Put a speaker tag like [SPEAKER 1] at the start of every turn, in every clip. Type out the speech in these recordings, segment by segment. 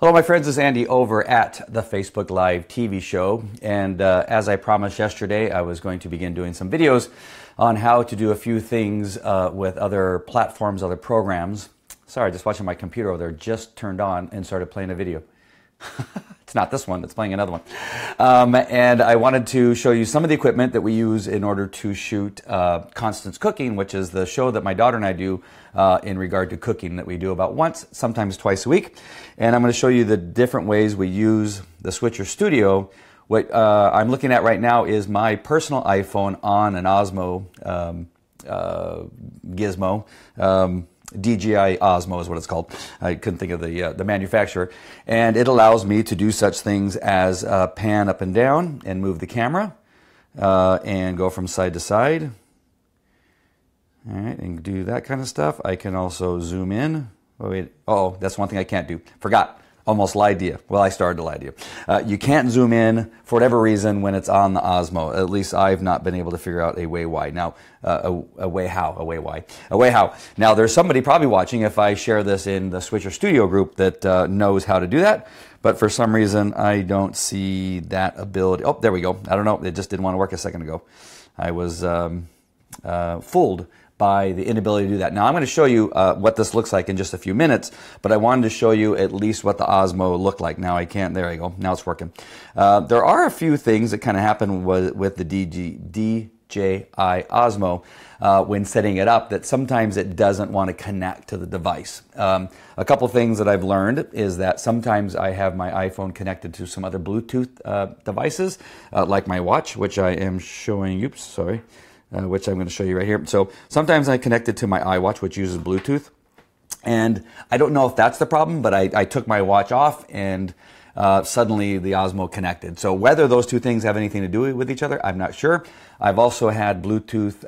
[SPEAKER 1] Hello, my friends. It's Andy over at the Facebook Live TV show. And as I promised yesterday, I was going to begin doing some videos on how to do a few things with other platforms, other programs. Sorry, just watching my computer over there just turned on and started playing a video. It's not this one, it's playing another one. And I wanted to show you some of the equipment that we use in order to shoot Constance Cooking, which is the show that my daughter and I do in regard to cooking that we do about once, sometimes twice a week. And I'm going to show you the different ways we use the Switcher Studio. What I'm looking at right now is my personal iPhone on an Osmo gizmo. DJI Osmo is what it's called. I couldn't think of the manufacturer. And it allows me to do such things as pan up and down and move the camera and go from side to side. All right, and do that kind of stuff. I can also zoom in. Oh, wait. Oh, that's one thing I can't do. Forgot. Almost lied to you. Well, I started to lie to you. You can't zoom in for whatever reason when it's on the Osmo. At least I've not been able to figure out a way why. Now, a way how. Now, there's somebody probably watching if I share this in the Switcher Studio group that knows how to do that. But for some reason, I don't see that ability. Oh, there we go. I don't know. It just didn't want to work a second ago. I was fooled by the inability to do that. Now I'm going to show you what this looks like in just a few minutes, but I wanted to show you at least what the Osmo looked like. Now I can't, there you go, now it's working. There are a few things that kind of happen with the DJI Osmo when setting it up that sometimes it doesn't want to connect to the device. A couple things that I've learned is that sometimes I have my iPhone connected to some other Bluetooth devices, like my watch, which I am showing, which I'm going to show you right here. So sometimes I connect it to my iWatch, which uses Bluetooth. And I don't know if that's the problem, but I took my watch off and suddenly the Osmo connected. So whether those two things have anything to do with each other, I'm not sure. I've also had Bluetooth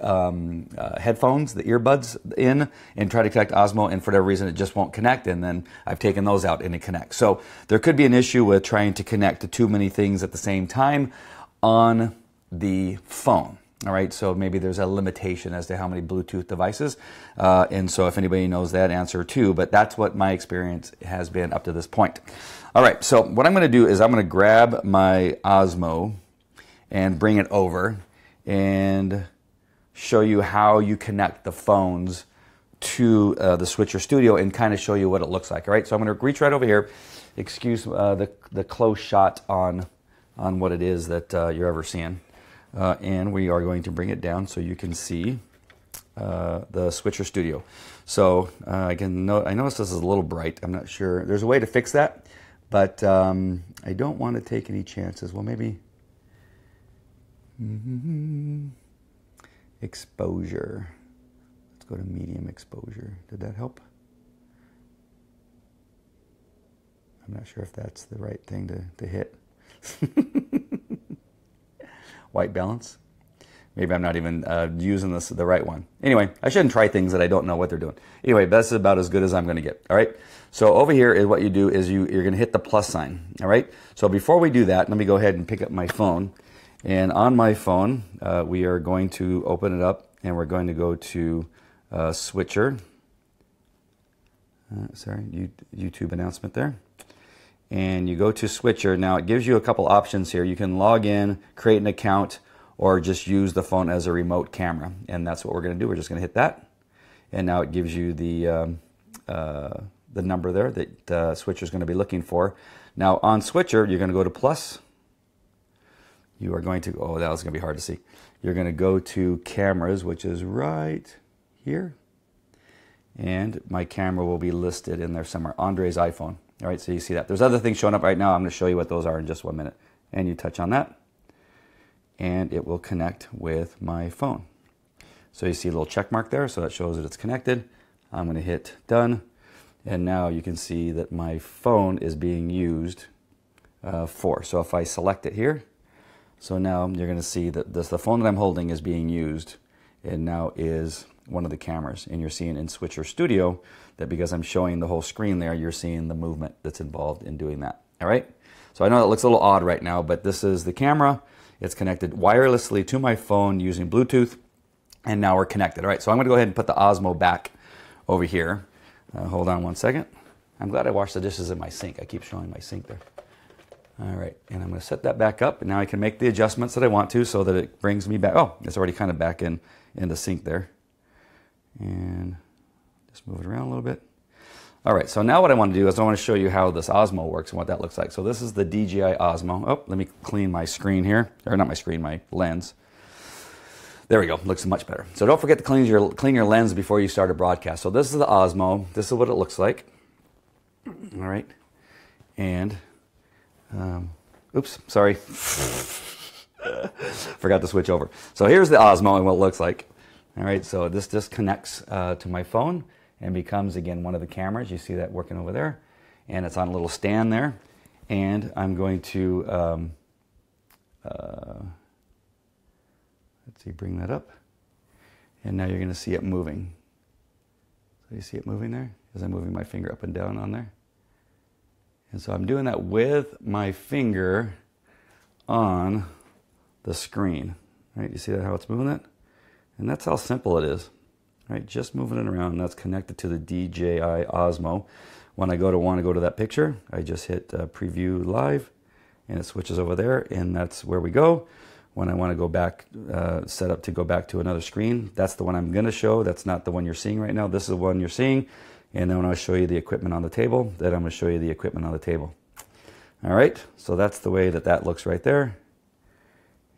[SPEAKER 1] headphones, the earbuds in, and try to connect Osmo, and for whatever reason it just won't connect, and then I've taken those out and it connects. So there could be an issue with trying to connect to too many things at the same time on the phone. All right, so maybe there's a limitation as to how many Bluetooth devices. And so if anybody knows that, answer too. But that's what my experience has been up to this point. All right, so what I'm going to do is I'm going to grab my Osmo and bring it over and show you how you connect the phones to the Switcher Studio and kind of show you what it looks like. All right, so I'm going to reach right over here. Excuse the close shot on what it is that you're ever seeing. And we are going to bring it down so you can see the Switcher Studio. So I noticed this is a little bright. I'm not sure. There's a way to fix that, but I don't want to take any chances. Well, maybe exposure. Let's go to medium exposure. Did that help? I'm not sure if that's the right thing to hit. White balance. Maybe I'm not even using the right one. Anyway, I shouldn't try things that I don't know what they're doing. Anyway, that's about as good as I'm going to get. All right. So over here is what you do is you're going to hit the plus sign. All right. So before we do that, let me go ahead and pick up my phone. And on my phone, we are going to open it up and we're going to go to Switcher. YouTube announcement there. And you go to Switcher. Now it gives you a couple options here. You can log in, create an account, or just use the phone as a remote camera. And that's what we're going to do. We're just going to hit that. And now it gives you the number there that Switcher is going to be looking for. Now on Switcher, you're going to go to plus. You are going to, oh, that was going to be hard to see. You're going to go to cameras, which is right here. And my camera will be listed in there somewhere. Andre's iPhone. All right, so you see that. There's other things showing up right now. I'm going to show you what those are in just 1 minute. And you touch on that, and it will connect with my phone. So you see a little check mark there, so that shows that it's connected. I'm going to hit done, and now you can see that my phone is being used So if I select it here, so now you're going to see that the phone that I'm holding is being used, and now is one of the cameras. And you're seeing in Switcher Studio that because I'm showing the whole screen there, you're seeing the movement that's involved in doing that. All right. So I know it looks a little odd right now, but this is the camera. It's connected wirelessly to my phone using Bluetooth, and now we're connected. All right. So I'm going to go ahead and put the Osmo back over here. Hold on one second. I'm glad I washed the dishes in my sink. I keep showing my sink there. All right, and I'm going to set that back up, and now I can make the adjustments that I want to so that it brings me back. Oh, it's already kind of back in the sink there. And just move it around a little bit. All right, so now what I want to do is I want to show you how this Osmo works and what that looks like. So this is the DJI Osmo. Oh, let me clean my screen here. Or not my screen, my lens. There we go, looks much better. So don't forget to clean your lens before you start a broadcast. So this is the Osmo. This is what it looks like. All right, and oops, sorry. Forgot to switch over. So here's the Osmo and what it looks like. All right, so this just connects to my phone and becomes, again, one of the cameras. You see that working over there. And it's on a little stand there. And I'm going to, let's see, bring that up. And now you're going to see it moving. So you see it moving there? As I'm moving my finger up and down on there. And so I'm doing that with my finger on the screen. Right? You see that, how it's moving that? And that's how simple it is. Right? Just moving it around. And that's connected to the DJI Osmo. When I want to go to that picture, I just hit preview live and it switches over there, and that's where we go. When I want to go back, set up to go back to another screen, that's the one I'm going to show. That's not the one you're seeing right now. This is the one you're seeing. And then when I show you the equipment on the table, then I'm going to show you the equipment on the table. All right, so that's the way that that looks right there.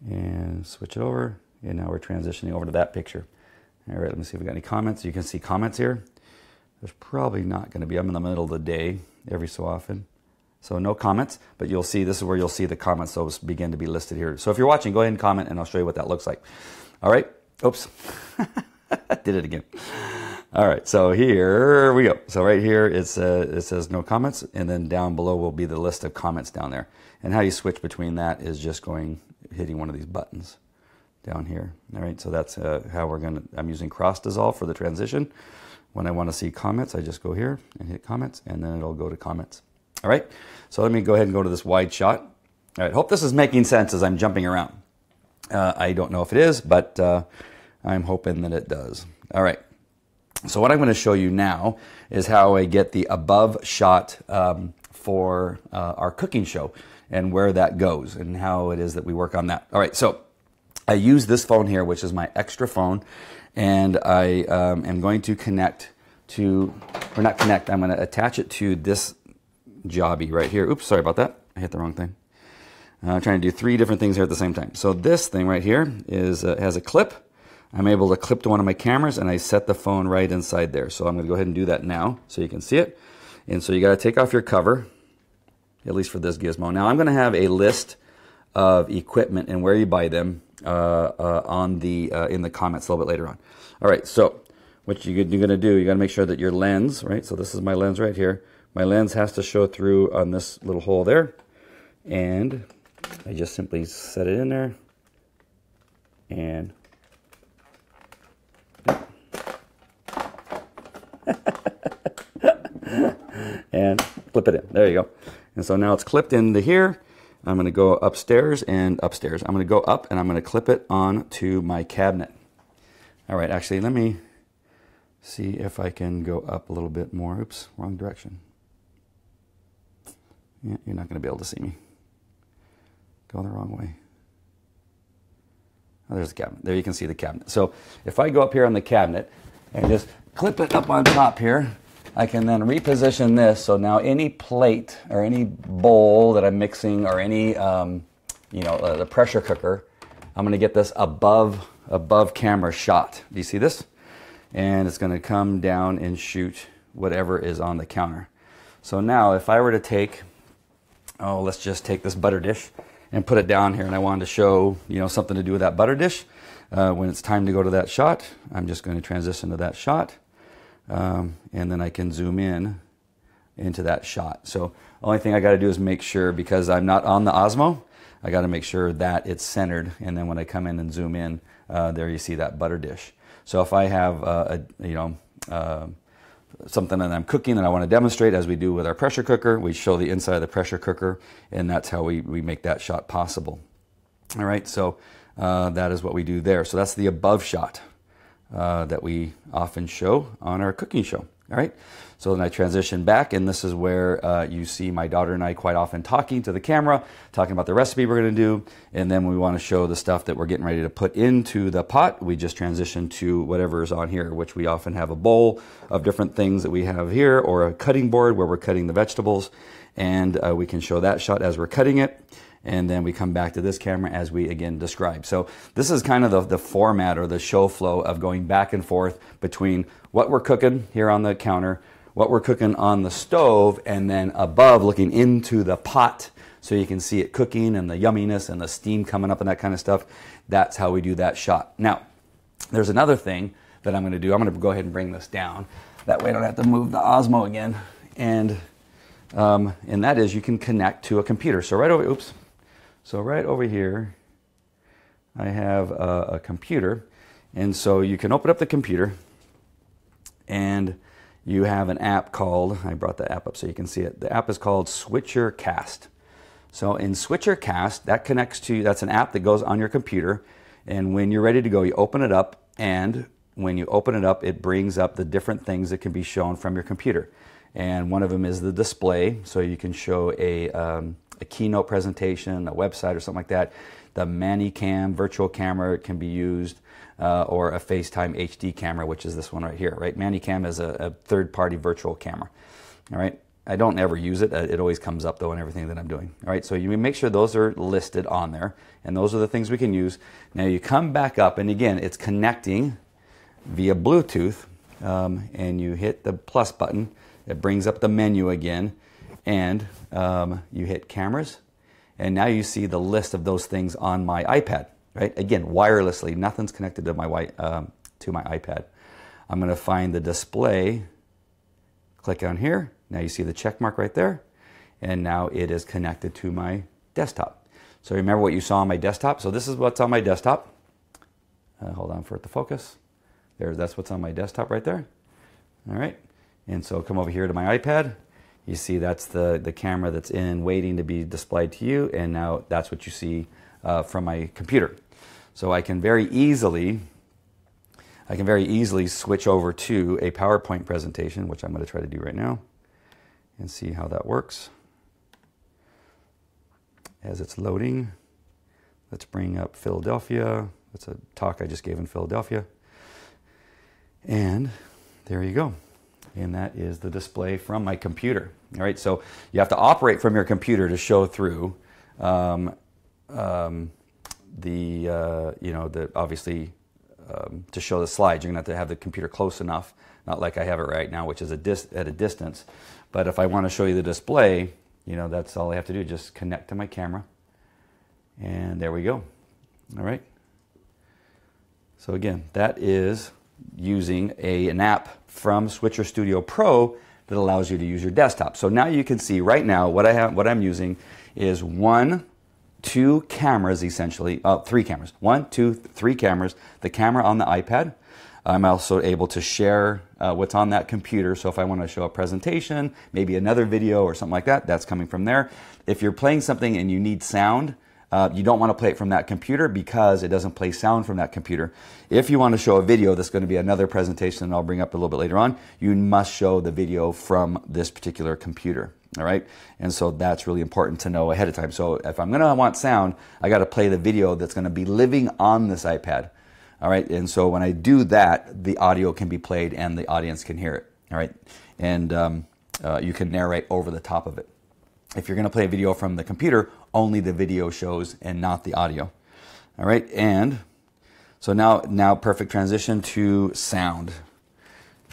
[SPEAKER 1] And switch it over, and now we're transitioning over to that picture. All right, let me see if we got any comments. You can see comments here. There's probably not going to be. I'm in the middle of the day every so often. So no comments, but you'll see, this is where you'll see the comments. Those begin to be listed here. So if you're watching, go ahead and comment, and I'll show you what that looks like. All right. Oops. Did it again. All right. So here we go. So right here, it says no comments, and then down below will be the list of comments down there. And how you switch between that is just hitting one of these buttons down here. All right. So that's how I'm using cross dissolve for the transition. When I want to see comments, I just go here and hit comments, and then it'll go to comments. All right, so let me go ahead and go to this wide shot. All right, hope this is making sense as I'm jumping around. I don't know if it is, but I'm hoping that it does. All right, so what I'm going to show you now is how I get the above shot for our cooking show and where that goes and how it is that we work on that. All right, so I use this phone here, which is my extra phone, and I am going to connect to, or not connect, I'm going to attach it to this jobby right here. Oops, sorry about that. I hit the wrong thing. I'm trying to do 3 different things here at the same time. So this thing right here has a clip. I'm able to clip to one of my cameras, and I set the phone right inside there. So I'm going to go ahead and do that now so you can see it. And so you got to take off your cover, at least for this gizmo. Now I'm going to have a list of equipment and where you buy them in the comments a little bit later on. All right, so what you're going to do, you got to make sure that your lens, right? So this is my lens right here. My lens has to show through on this little hole there, and I just simply set it in there and and clip it in. There you go. And so now it's clipped into here. I'm going to go upstairs and upstairs. I'm going to go up and I'm going to clip it onto my cabinet. All right, actually, let me see if I can go up a little bit more. Oops, wrong direction. Yeah, you're not going to be able to see me. Go the wrong way. Oh, there's the cabinet. There you can see the cabinet. So if I go up here on the cabinet and just clip it up on top here, I can then reposition this. So now any plate or any bowl that I'm mixing or any, the pressure cooker, I'm going to get this above camera shot. Do you see this? And it's going to come down and shoot whatever is on the counter. So now if I were to take, let's just take this butter dish and put it down here, and I wanted to show, something to do with that butter dish. When it's time to go to that shot, I'm just going to transition to that shot, and then I can zoom in into that shot. So the only thing I got to do is make sure, because I'm not on the Osmo, I got to make sure that it's centered, and then when I come in and zoom in, there you see that butter dish. So if I have something that I'm cooking that I want to demonstrate, as we do with our pressure cooker, we show the inside of the pressure cooker, and that's how we make that shot possible. All right, so that is what we do there. So that's the above shot that we often show on our cooking show. All right, so then I transition back, and this is where you see my daughter and I quite often talking to the camera, talking about the recipe we're going to do, and then we want to show the stuff that we're getting ready to put into the pot. We just transition to whatever is on here, which we often have a bowl of different things that we have here, or a cutting board where we're cutting the vegetables, and we can show that shot as we're cutting it. And then we come back to this camera as we again describe. So this is kind of the format or the show flow of going back and forth between what we're cooking here on the counter, what we're cooking on the stove, and then above looking into the pot so you can see it cooking and the yumminess and the steam coming up and that kind of stuff. That's how we do that shot. Now, there's another thing that I'm going to do. I'm going to go ahead and bring this down. That way I don't have to move the Osmo again. And that is you can connect to a computer. So right over, So right over here, I have a computer, and so you can open up the computer, and you have an app called, I brought the app up so you can see it. The app is called SwitcherCast. So in SwitcherCast, that connects to, that's an app that goes on your computer, and when you're ready to go, you open it up, and when you open it up, it brings up the different things that can be shown from your computer. And one of them is the display, so you can show a keynote presentation, a website or something like that. The ManyCam virtual camera can be used, or a FaceTime HD camera, which is this one right here, right? ManyCam is a third-party virtual camera, all right? I don't ever use it. It always comes up, though, in everything that I'm doing, all right? So you make sure those are listed on there, and those are the things we can use. Now you come back up, and again, it's connecting via Bluetooth, and you hit the plus button. It brings up the menu again, and you hit cameras, and now you see the list of those things on my iPad, right? Again, wirelessly, nothing's connected to my iPad. I'm going to find the display, click on here. Now you see the check mark right there, and now it is connected to my desktop. So remember what you saw on my desktop? So this is what's on my desktop. Hold on for it to focus. That's what's on my desktop right there. All right, and so come over here to my iPad. You see that's the camera that's in waiting to be displayed to you, and now that's what you see from my computer. So I can very easily switch over to a PowerPoint presentation, which I'm going to try to do right now, and see how that works. As it's loading, let's bring up Philadelphia. That's a talk I just gave in Philadelphia. And there you go. And that is the display from my computer. All right, so you have to operate from your computer to show through obviously to show the slides. You're going to have the computer close enough, not like I have it right now, which is at a distance. But if I want to show you the display, that's all I have to do, just connect to my camera. And there we go. All right. So again, that is using an app from Switcher Studio Pro that allows you to use your desktop. So now you can see right now what I'm using is 2 cameras essentially, 3 cameras. 1, 2, 3 cameras. The camera on the iPad. I'm also able to share what's on that computer. So if I want to show a presentation, maybe another video or something like that, that's coming from there. If you're playing something and you need sound, you don't want to play it from that computer because it doesn't play sound from that computer. If you want to show a video that's going to be another presentation that I'll bring up a little bit later on, you must show the video from this particular computer. All right, and so that's really important to know ahead of time. So if I'm going to want sound, I got to play the video that's going to be living on this iPad. All right, and so when I do that, the audio can be played and the audience can hear it. All right, and you can narrate over the top of it. If you're going to play a video from the computer, only the video shows and not the audio. All right, and so now perfect transition to sound.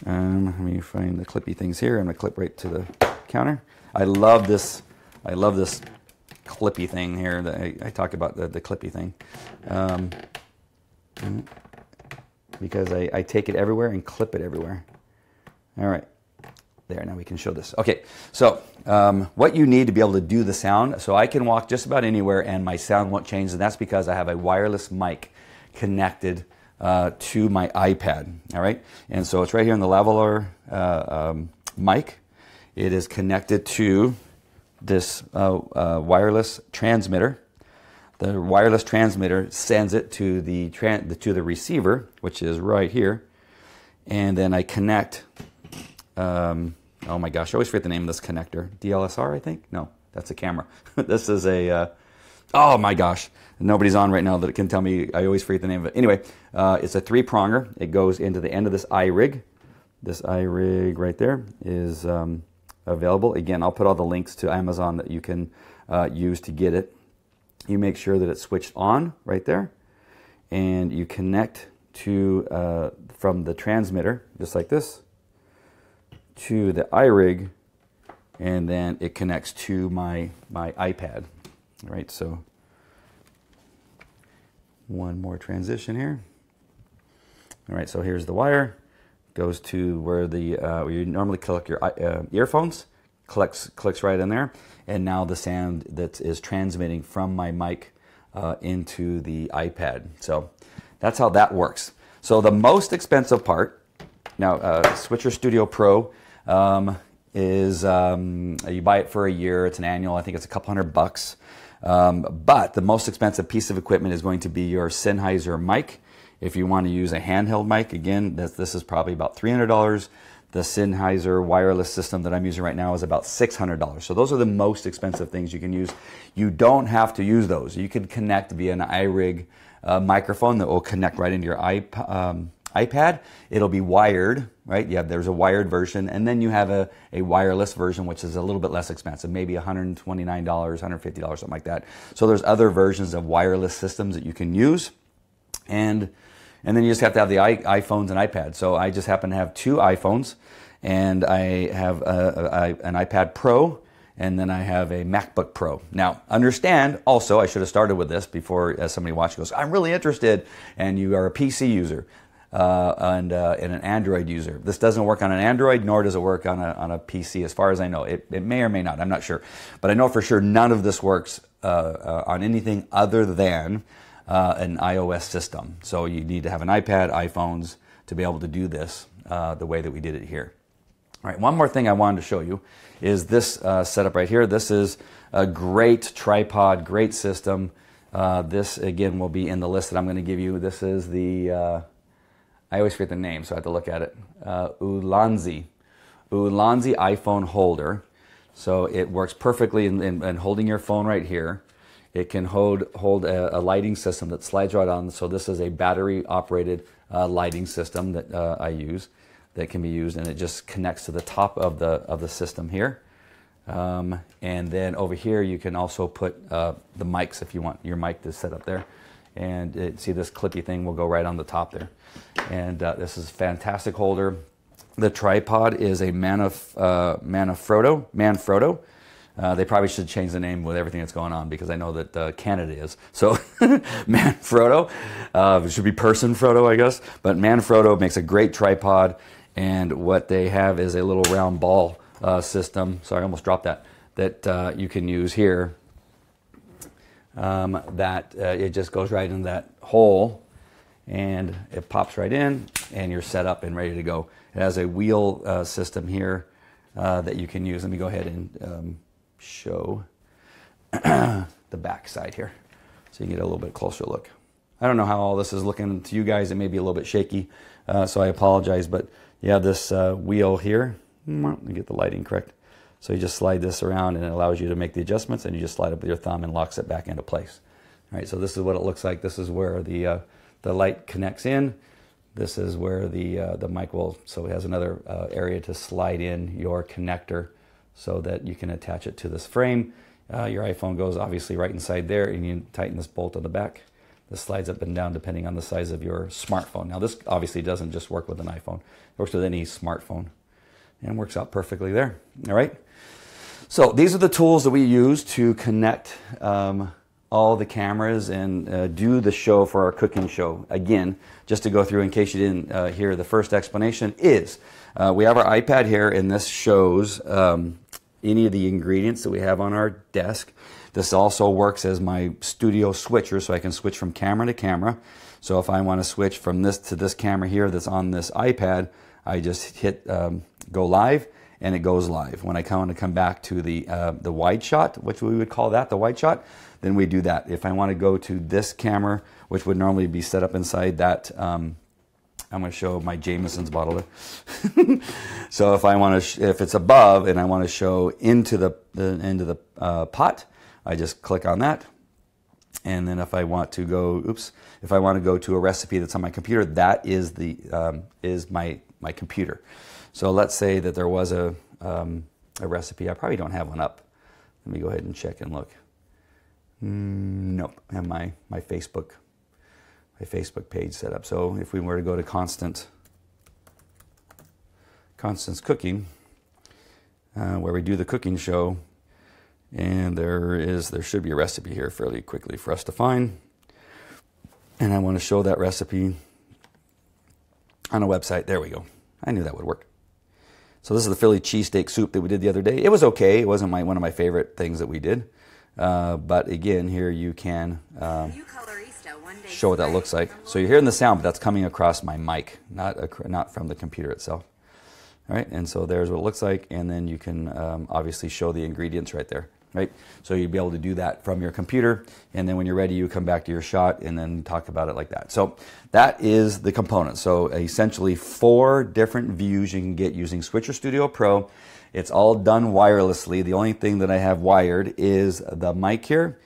[SPEAKER 1] Let me find the clippy things here. I'm going to clip right to the counter. I love this clippy thing here. That I talk about the clippy thing. Because I take it everywhere and clip it everywhere. All right, there, now we can show this. Okay, so what you need to be able to do the sound, so I can walk just about anywhere and my sound won't change, and that's because I have a wireless mic connected to my iPad, all right? And so it's right here in the lavalier mic. It is connected to this wireless transmitter. The wireless transmitter sends it to the receiver, which is right here, and then I connect oh my gosh, I always forget the name of this connector. DLSR, I think? No, that's a camera. This is a, oh my gosh, nobody's on right now that can tell me. I always forget the name of it. Anyway, it's a 3-pronger. It goes into the end of this iRig. This iRig right there is available. Again, I'll put all the links to Amazon that you can use to get it. You make sure that it's switched on right there, and you connect to from the transmitter, just like this, to the iRig, and then it connects to my iPad. All right, so one more transition here. All right, so here's the wire. Goes to where the where you normally collect your earphones. Clicks right in there, and now the sound that is transmitting from my mic into the iPad. So that's how that works. So the most expensive part, now Switcher Studio Pro is you buy it for a year. It's an annual. I think it's a couple $100. But the most expensive piece of equipment is going to be your Sennheiser mic. If you want to use a handheld mic, again, this is probably about $300. The Sennheiser wireless system that I'm using right now is about $600. So those are the most expensive things you can use. You don't have to use those. You can connect via an iRig microphone that will connect right into your iPad. It'll be wired, right? There's a wired version, and then you have a wireless version, which is a little bit less expensive, maybe $129, $150, something like that. So there's other versions of wireless systems that you can use. And then you just have to have the iPhones and iPads. So I just happen to have 2 iPhones, and I have an iPad Pro, and then I have a MacBook Pro. Now, understand also, I should have started with this before somebody watching goes, I'm really interested, and you are a PC user and an Android user. This doesn't work on an Android, nor does it work on a PC, as far as I know. It may or may not, I'm not sure. But I know for sure none of this works on anything other than an iOS system. So you need to have an iPad, iPhones to be able to do this the way that we did it here. All right, one more thing I wanted to show you is this setup right here. This is a great tripod, great system. This, again, will be in the list that I'm going to give you. This is the, I always forget the name, so I have to look at it. Ulanzi iPhone holder. So it works perfectly in holding your phone right here. It can hold a lighting system that slides right on. So this is a battery-operated lighting system that I use that can be used, and it just connects to the top of the system here. And then over here, you can also put the mics if you want your mic to set up there. And see, this clippy thing will go right on the top there. And this is a fantastic holder. The tripod is a Manfrotto. They probably should change the name with everything that's going on, because I know that Canada is. So Manfrotto, it should be Personfrotto, I guess. But Manfrotto makes a great tripod, and what they have is a little round ball system. Sorry, I almost dropped that you can use here. It just goes right in that hole, and it pops right in, and you're set up and ready to go. It has a wheel system here that you can use. Let me go ahead and show the back side here so you can get a little bit closer look. I don't know how all this is looking to you guys. It may be a little bit shaky, so I apologize, but you have this wheel here. Let me get the lighting correct. So you just slide this around, and it allows you to make the adjustments, and you just slide it with your thumb and locks it back into place. All right, so this is what it looks like. This is where the light connects in. This is where the mic will, so it has another area to slide in your connector so that you can attach it to this frame. Your iPhone goes obviously right inside there, and you tighten this bolt on the back. This slides up and down depending on the size of your smartphone. Now this obviously doesn't just work with an iPhone. It works with any smartphone, and works out perfectly there. All right. So these are the tools that we use to connect all the cameras and do the show for our cooking show. Again, just to go through in case you didn't hear the first explanation is we have our iPad here, and this shows any of the ingredients that we have on our desk. This also works as my studio switcher, so I can switch from camera to camera. So if I want to switch from this to this camera here that's on this iPad, I just hit go live, and it goes live. When I want to come back to the wide shot, which we would call that the wide shot, then we do that. If I want to go to this camera, which would normally be set up inside that I'm going to show my Jameson's bottle there. So if I want to, if it's above and I want to show into the pot, I just click on that. And then if I want to go, if I want to go to a recipe that's on my computer, that is my computer. So let's say that there was a recipe. I probably don't have one up. Let me go ahead and check and look. Nope, I have my Facebook page set up. So if we were to go to Constance Cooking, where we do the cooking show, and there should be a recipe here fairly quickly for us to find. And I want to show that recipe on a website. There we go. I knew that would work. So this is the Philly cheesesteak soup that we did the other day. It was okay. It wasn't one of my favorite things that we did. But again, here you can show what that looks like. So you're hearing the sound, but that's coming across my mic, not from the computer itself. All right, and so there's what it looks like, and then you can obviously show the ingredients right there. Right, so you'd be able to do that from your computer, and then when you're ready, you come back to your shot and then talk about it like that. So that is the component. So essentially 4 different views you can get using Switcher Studio Pro. It's all done wirelessly. The only thing that I have wired is the mic here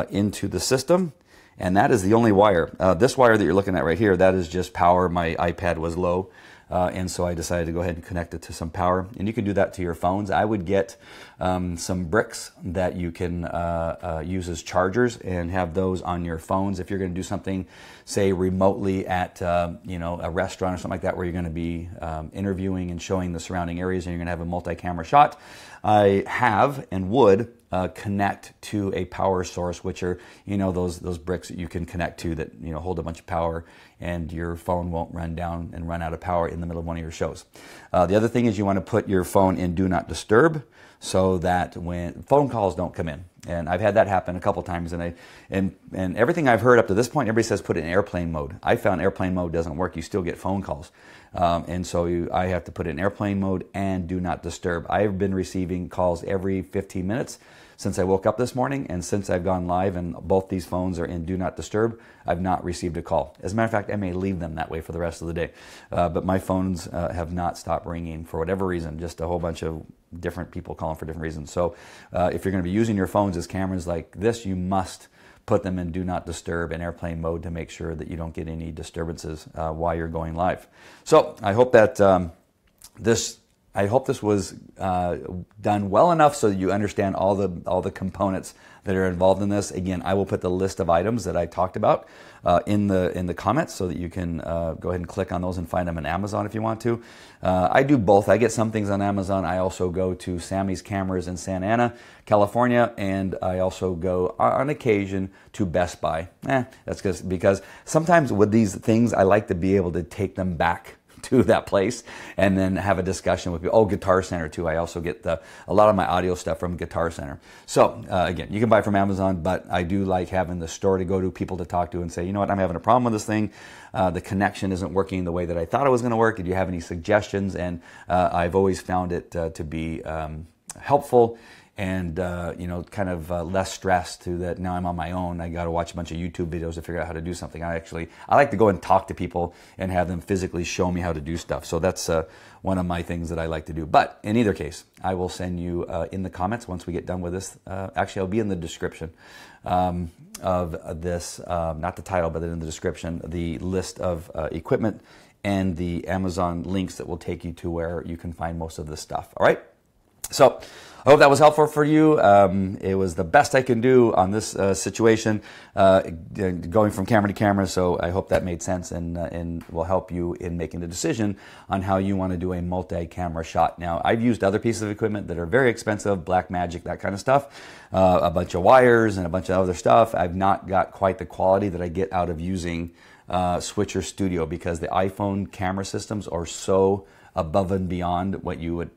[SPEAKER 1] into the system, and that is the only wire. This wire that you're looking at right here, that is just power. My iPad was low. And so I decided to go ahead and connect it to some power. And you can do that to your phones. I would get some bricks that you can use as chargers and have those on your phones. If you're going to do something, say, remotely at a restaurant or something like that, where you're going to be interviewing and showing the surrounding areas, and you're going to have a multi-camera shot, I have and would connect to a power source, which are those bricks that you can connect to that hold a bunch of power, and your phone won't run down and run out of power in the middle of one of your shows. The other thing is you want to put your phone in Do Not Disturb, so that when phone calls don't come in. And I've had that happen a couple times, and everything I've heard up to this point, everybody says put it in airplane mode. I found airplane mode doesn't work. You still get phone calls. And so I have to put it in airplane mode and Do Not Disturb. I've been receiving calls every 15 minutes since I woke up this morning, and since I've gone live and both these phones are in Do Not Disturb, I've not received a call. As a matter of fact, I may leave them that way for the rest of the day. But my phones have not stopped ringing for whatever reason, just a whole bunch of different people calling for different reasons. So if you're going to be using your phones as cameras like this, you must put them in Do Not Disturb and airplane mode to make sure that you don't get any disturbances while you're going live. So I hope that this was done well enough so that you understand all the components that are involved in this. Again, I will put the list of items that I talked about in the comments, so that you can go ahead and click on those and find them on Amazon if you want to. I do both. I get some things on Amazon. I also go to Sammy's Cameras in Santa Ana, California, and I also go on occasion to Best Buy. That's just because sometimes with these things, I like to be able to take them back to that place and then have a discussion with people. Oh, Guitar Center too. I also get a lot of my audio stuff from Guitar Center. So again, you can buy from Amazon, but I do like having the store to go to, people to talk to and say, you know what, I'm having a problem with this thing. The connection isn't working the way that I thought it was going to work. Did you have any suggestions? And I've always found it to be helpful, and kind of less stress to that. Now I'm on my own. I got to watch a bunch of YouTube videos to figure out how to do something. I like to go and talk to people and have them physically show me how to do stuff. So that's one of my things that I like to do. But in either case, I will send you in the comments once we get done with this. Actually, I'll be in the description of this, not the title, but in the description, the list of equipment and the Amazon links that will take you to where you can find most of this stuff. All right. So I hope that was helpful for you. It was the best I can do on this situation, going from camera to camera. So I hope that made sense and will help you in making the decision on how you want to do a multi-camera shot. Now, I've used other pieces of equipment that are very expensive, Blackmagic, that kind of stuff, a bunch of wires and a bunch of other stuff. I've not got quite the quality that I get out of using Switcher Studio, because the iPhone camera systems are so above and beyond what you would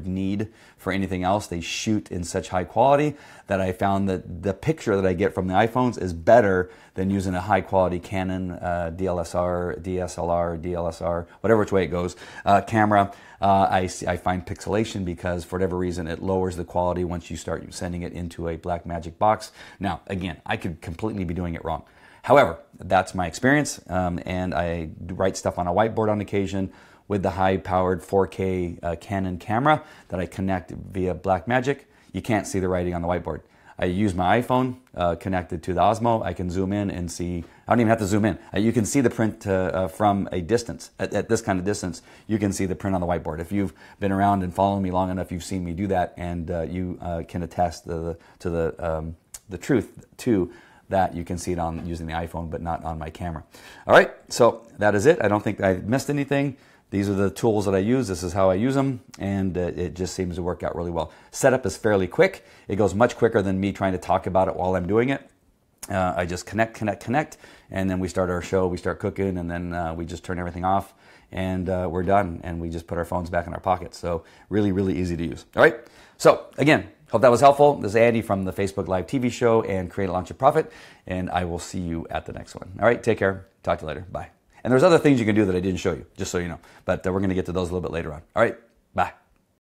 [SPEAKER 1] need for anything else. They shoot in such high quality that I found that the picture that I get from the iPhones is better than using a high quality Canon DSLR, whatever which way it goes, camera. I find pixelation, because for whatever reason it lowers the quality once you start sending it into a Blackmagic box. Now, again, I could completely be doing it wrong. However, that's my experience, and I write stuff on a whiteboard on occasion with the high-powered 4K Canon camera that I connect via Blackmagic. You can't see the writing on the whiteboard. I use my iPhone connected to the Osmo. I can zoom in and see. I don't even have to zoom in. You can see the print from a distance. At this kind of distance, you can see the print on the whiteboard. If you've been around and following me long enough, you've seen me do that, and you can attest to the truth too, that you can see it on using the iPhone, but not on my camera. All right, so that is it. I don't think I missed anything. These are the tools that I use. This is how I use them, and it just seems to work out really well. Setup is fairly quick. It goes much quicker than me trying to talk about it while I'm doing it. I just connect, and then we start our show, we start cooking, and then we just turn everything off, and we're done, and we just put our phones back in our pockets. So really, really easy to use. All right, so again, hope that was helpful. This is Andy from the Facebook Live TV show and Create a Launch a Profit, and I will see you at the next one. All right, take care. Talk to you later. Bye. And there's other things you can do that I didn't show you, just so you know. But we're going to get to those a little bit later on. All right, bye.